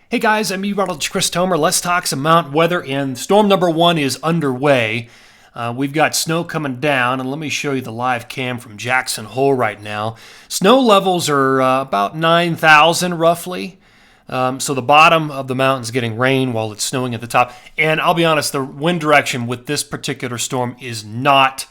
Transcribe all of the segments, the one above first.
Hey guys, I'm Meteorologist Chris Tomer. Let's talk some mountain weather, and storm number 1 is underway. We've got snow coming down, and let me show you the live cam from Jackson Hole right now. Snow levels are about 9,000 roughly. So the bottom of the mountain's getting rain while it's snowing at the top. And I'll be honest, the wind direction with this particular storm is not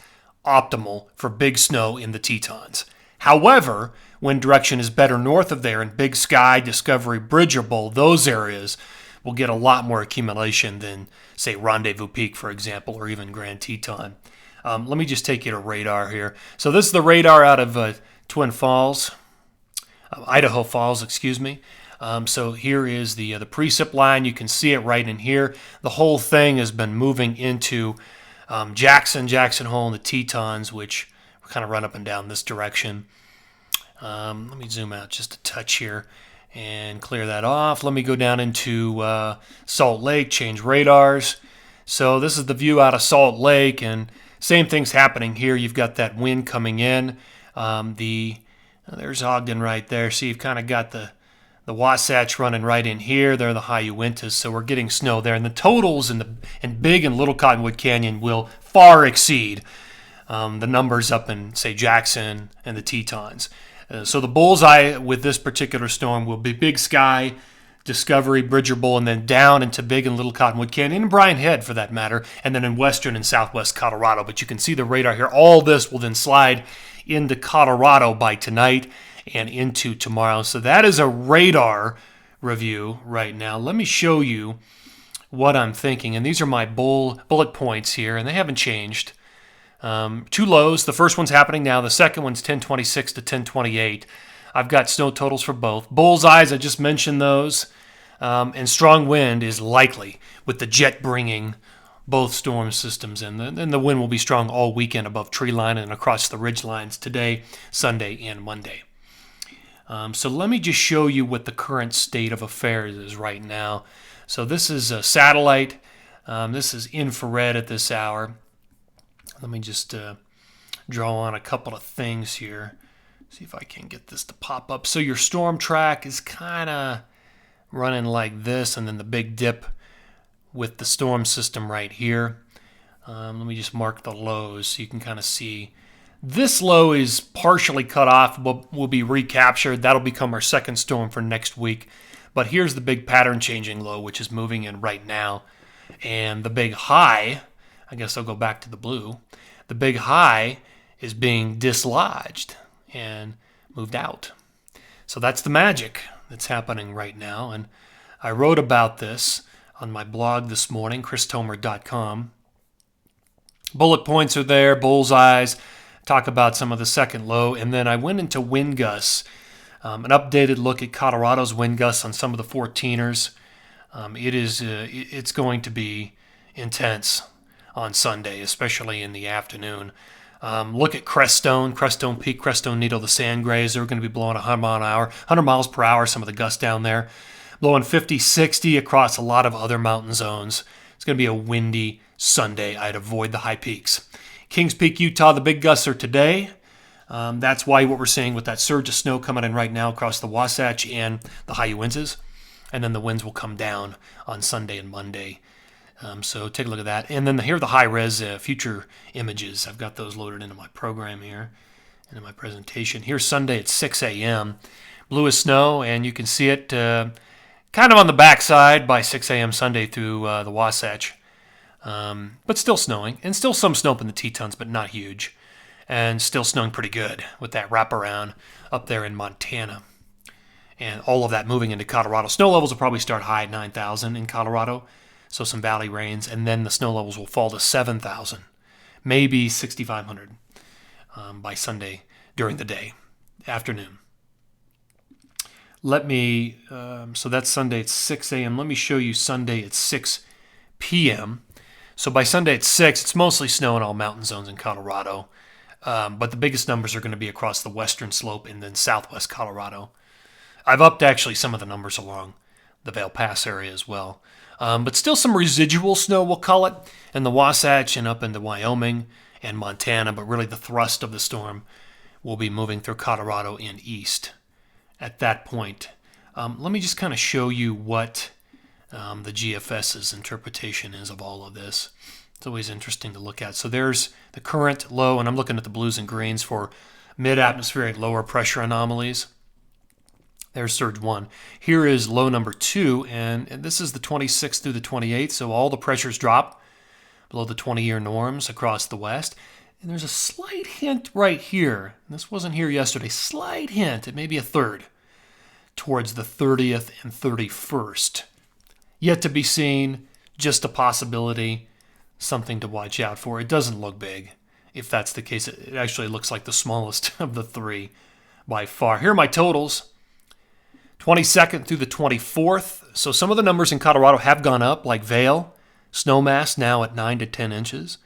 optimal for big snow in the Tetons. However, wind direction is better north of there in Big Sky, Discovery, Bridgeable. Those areas will get a lot more accumulation than, say, Rendezvous Peak, for example, or even Grand Teton. Let me just take you to radar here. So this is the radar out of Twin Falls, Idaho Falls, excuse me. So here is the precip line. You can see it right in here. The whole thing has been moving into Jackson Hole, and the Tetons, which kind of run up and down this direction. Let me zoom out just a touch here and clear that off. Let me go down into Salt Lake, change radars. So this is the view out of Salt Lake, and same thing's happening here. You've got that wind coming in. There's Ogden right there. So you've kind of got the Wasatch running right in here. They're the high Uintas, so we're getting snow there. And the totals in Big and Little Cottonwood Canyon will far exceed the numbers up in, say, Jackson and the Tetons. So the bullseye with this particular storm will be Big Sky, Discovery, Bridgeable, and then down into Big and Little Cottonwood Canyon, and Bryan Head for that matter, and then in western and southwest Colorado. But you can see the radar here. All this will then slide into Colorado by tonight and into tomorrow. So that is a radar review right now. Let me show you what I'm thinking. And these are my bullet points here, and they haven't changed. Two lows. The first one's happening now. The second one's 1026 to 1028. I've got snow totals for both. Bullseyes, I just mentioned those. And strong wind is likely with the jet bringing both storm systems in. And the wind will be strong all weekend above tree line and across the ridge lines today, Sunday, and Monday. So let me just show you what the current state of affairs is right now. So this is a satellite. This is infrared at this hour. Let me just draw on a couple of things here. See if I can get this to pop up. So your storm track is kind of running like this, and then the big dip with the storm system right here. Let me just mark the lows so you can kind of see. This low is partially cut off, but will be recaptured. That'll become our second storm for next week. But here's the big pattern-changing low, which is moving in right now. And the big high, I guess I'll go back to the blue. The big high is being dislodged and moved out. So that's the magic that's happening right now. And I wrote about this on my blog this morning, christomer.com. Bullet points are there, bullseyes, talk about some of the second low, and then I went into wind gusts, an updated look at Colorado's wind gusts on some of the 14ers. It's going to be intense on Sunday, especially in the afternoon. Look at Crestone Peak, Crestone Needle, the Sand Grays. They're going to be blowing 100 miles per hour, some of the gusts down there. Blowing 50, 60 across a lot of other mountain zones. It's going to be a windy Sunday. I'd avoid the high peaks. Kings Peak, Utah, the big gusts are today. That's why what we're seeing with that surge of snow coming in right now across the Wasatch and the high Uintas. And then the winds will come down on Sunday and Monday. So take a look at that. And then here are the high-res future images. I've got those loaded into my program here and in my presentation. Here's Sunday at 6 a.m. Blue as snow, and you can see it kind of on the backside by 6 a.m. Sunday through the Wasatch. But still snowing, and still some snow up in the Tetons, but not huge. And still snowing pretty good with that wraparound up there in Montana. And all of that moving into Colorado. Snow levels will probably start high at 9,000 in Colorado. So some valley rains, and then the snow levels will fall to 7,000, maybe 6,500 by Sunday during the day, afternoon. So that's Sunday at 6 a.m. Let me show you Sunday at 6 p.m. So by Sunday at 6, it's mostly snow in all mountain zones in Colorado, but the biggest numbers are going to be across the western slope and then southwest Colorado. I've upped actually some of the numbers along the Vail Pass area as well. But still some residual snow, we'll call it, in the Wasatch and up into Wyoming and Montana. But really the thrust of the storm will be moving through Colorado and east at that point. Let me just kind of show you what the GFS's interpretation is of all of this. It's always interesting to look at. So there's the current low, and I'm looking at the blues and greens for mid-atmospheric lower pressure anomalies. There's surge 1. Here is low number 2, and this is the 26th through the 28th, so all the pressures drop below the 20-year norms across the west. And there's a slight hint right here. This wasn't here yesterday. Slight hint, it may be a third, towards the 30th and 31st. Yet to be seen, just a possibility, something to watch out for. It doesn't look big. If that's the case, it actually looks like the smallest of the three by far. Here are my totals. 22nd through the 24th. So some of the numbers in Colorado have gone up, like Vail, snow mass now at 9 to 10 inches.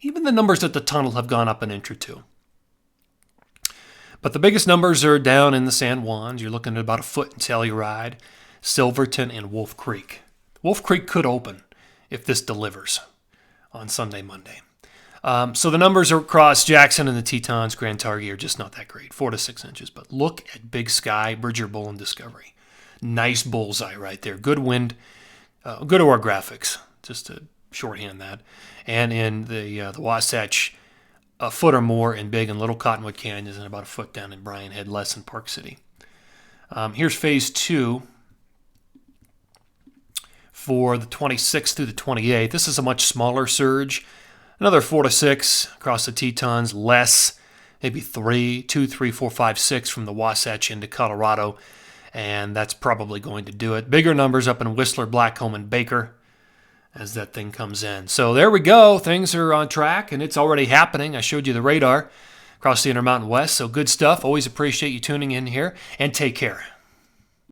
Even the numbers at the tunnel have gone up an inch or two. But the biggest numbers are down in the San Juans. You're looking at about a foot in Telluride, Silverton, and Wolf Creek. Wolf Creek could open if this delivers on Sunday, Monday. So the numbers across Jackson and the Tetons, Grand Targhee are just not that great, 4 to 6 inches. But look at Big Sky, Bridger Bowl, and Discovery. Nice bullseye right there. Good wind, good orographics, just to shorthand that. And in the Wasatch, a foot or more in Big and Little Cottonwood Canyons, and about a foot down in Bryan Head, less in Park City. Here's phase 2 for the 26th through the 28th. This is a much smaller surge. Another 4 to 6 across the Tetons, less, maybe 2, 3, 4, 5, 6 from the Wasatch into Colorado, and that's probably going to do it. Bigger numbers up in Whistler, Blackcomb, and Baker as that thing comes in. So there we go. Things are on track, and it's already happening. I showed you the radar across the Intermountain West, so good stuff. Always appreciate you tuning in here, and take care.